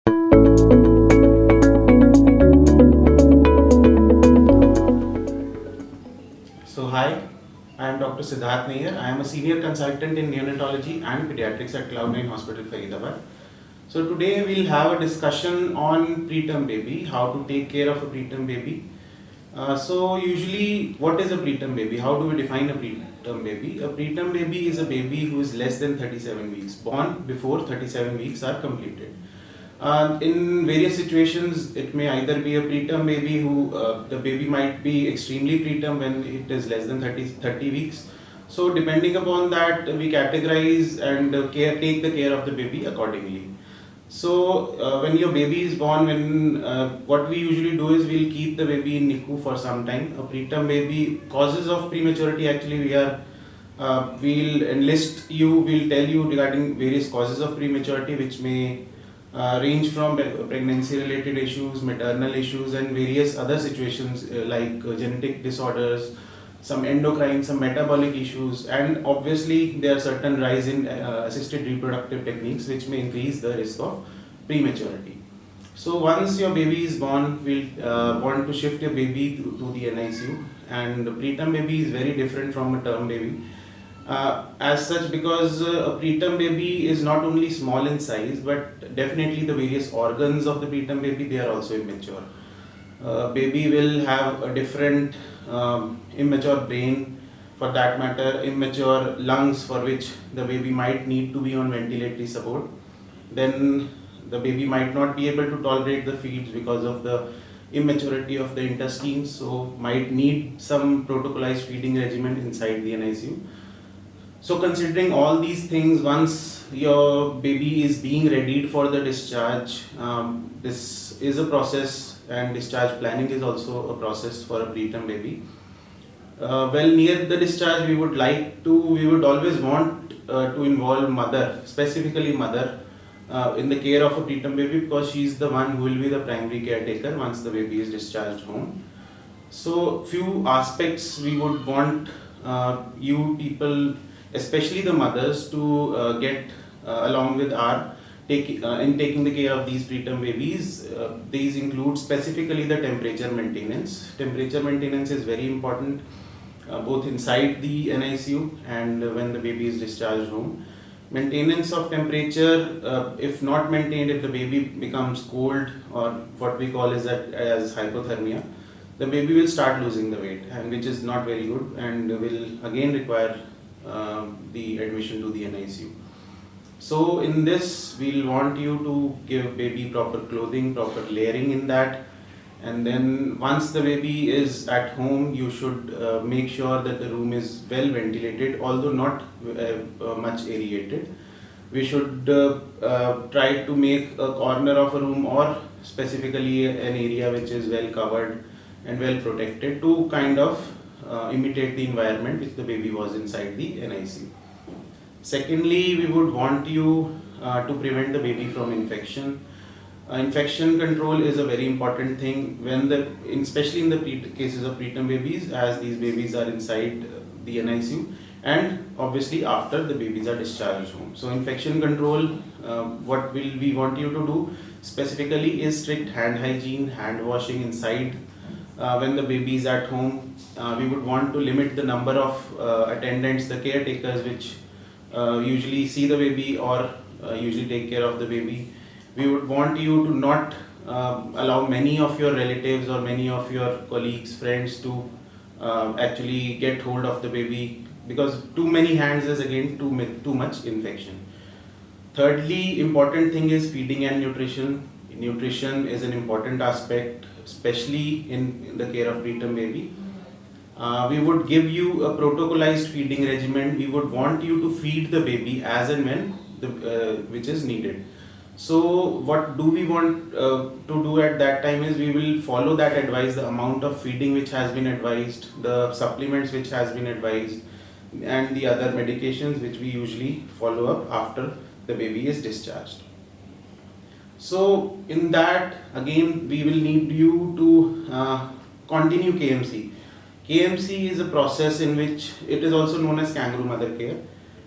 So hi, I am Dr. Sidharth Nayyar. I am a senior consultant in neonatology and pediatrics at Cloudnine Hospital Faridabad. So today we'll have a discussion on preterm baby, how to take care of a preterm baby. So usually, what is a preterm baby? How do we define a preterm baby? A preterm baby is a baby who is less than 37 weeks, born before 37 weeks are completed. In various situations, it may either be a preterm baby who the baby might be extremely preterm when it is less than 30 weeks. So depending upon that, we categorize and take the care of the baby accordingly. So when your baby is born, what we usually do is we'll keep the baby in NICU for some time. A preterm baby, causes of prematurity, actually we'll enlist you, we'll tell you regarding various causes of prematurity, which may range from pregnancy related issues, maternal issues, and various other situations like genetic disorders, some endocrine, some metabolic issues, and obviously there are certain rise in assisted reproductive techniques which may increase the risk of prematurity. So once your baby is born, we'll want to shift your baby to the NICU, and the preterm baby is very different from a term baby. As such, because a preterm baby is not only small in size, but definitely the various organs of the preterm baby, they are also immature. Baby will have a different immature brain, for that matter, immature lungs, for which the baby might need to be on ventilatory support. Then the baby might not be able to tolerate the feeds because of the immaturity of the intestines, so might need some protocolized feeding regimen inside the NICU. So considering all these things, once your baby is being readied for the discharge, this is a process, and discharge planning is also a process for a preterm baby. Well, near the discharge, we would always want to involve mother, specifically mother, in the care of a preterm baby, because she is the one who will be the primary caretaker once the baby is discharged home. So few aspects we would want you people, especially the mothers, to get along with in taking the care of these preterm babies. These include specifically the temperature maintenance. Temperature maintenance is very important, both inside the NICU and when the baby is discharged home. Maintenance of temperature, if not maintained, if the baby becomes cold, or what we call as hypothermia, the baby will start losing the weight, and which is not very good, and will again require the admission to the NICU. So in this, we'll want you to give baby proper clothing, proper layering in that, and then once the baby is at home, you should make sure that the room is well ventilated, although not much aerated. We should try to make a corner of a room, or specifically an area which is well covered and well protected, to kind of imitate the environment which the baby was inside the NICU. Secondly, we would want you to prevent the baby from infection. Infection control is a very important thing especially in the cases of preterm babies, as these babies are inside the NICU, and obviously after the babies are discharged home. So infection control, what will we want you to do specifically is strict hand hygiene, hand washing inside. When the baby is at home, we would want to limit the number of attendants, the caretakers, which usually see the baby or usually take care of the baby. We would want you to not allow many of your relatives or many of your colleagues, friends to actually get hold of the baby, because too many hands is again too much infection. Thirdly, important thing is feeding and nutrition. Nutrition is an important aspect, especially in the care of preterm baby. We would give you a protocolized feeding regimen. We would want you to feed the baby as and when which is needed. So what do we want to do at that time is we will follow that advice, the amount of feeding which has been advised, the supplements which has been advised, and the other medications which we usually follow up after the baby is discharged. So in that, again, we will need you to continue KMC. KMC is a process in which it is also known as kangaroo mother care.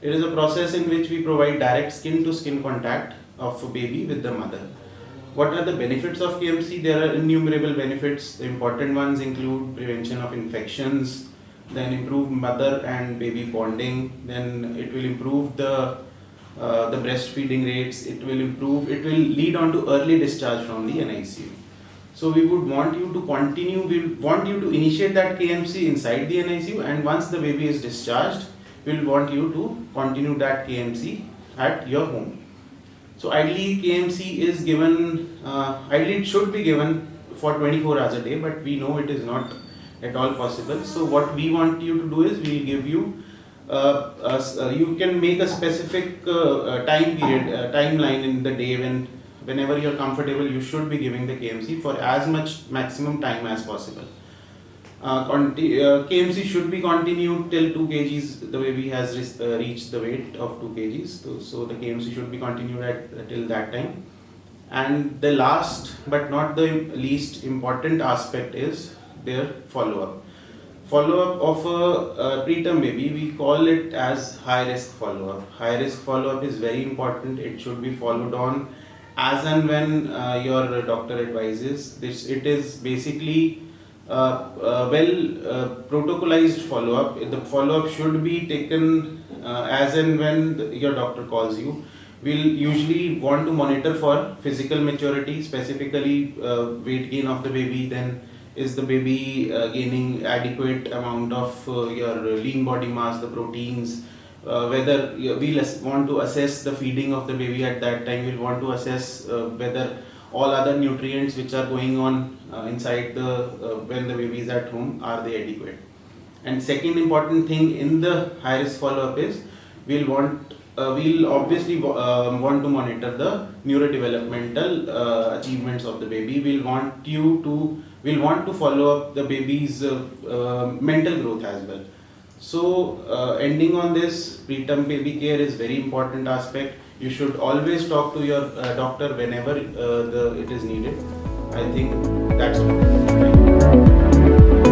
It is a process in which we provide direct skin to skin contact of a baby with the mother. What are the benefits of KMC? There are innumerable benefits. The important ones include prevention of infections, then improve mother and baby bonding, then it will improve the breastfeeding rates, it will lead on to early discharge from the NICU. So we would want you to continue, we want you to initiate that KMC inside the NICU, and once the baby is discharged, we'll want you to continue that KMC at your home. So ideally KMC is given, ideally it should be given for 24 hours a day, but we know it is not at all possible. So what we want you to do is we'll give you, you can make a specific timeline in the day whenever you're comfortable, you should be giving the KMC for as much maximum time as possible. KMC should be continued till 2 kgs. The baby has reached the weight of 2 kgs. So the KMC should be continued till that time. And the last but not the least important aspect is their follow-up. Follow-up of a preterm baby, we call it as high-risk follow-up. High-risk follow-up is very important. It should be followed on as and when your doctor advises. It is basically protocolized follow-up. The follow-up should be taken as and when your doctor calls you. We'll usually want to monitor for physical maturity, specifically weight gain of the baby. Then is the baby gaining adequate amount of your lean body mass, the proteins, whether we'll want to assess the feeding of the baby at that time. We'll want to assess whether all other nutrients which are going on inside when the baby is at home, are they adequate. And second important thing in the high risk follow-up is we'll obviously want to monitor the neurodevelopmental achievements of the baby. We'll want to follow up the baby's mental growth as well. So ending on this, preterm baby care is very important aspect. You should always talk to your doctor whenever it is needed. I think that's all.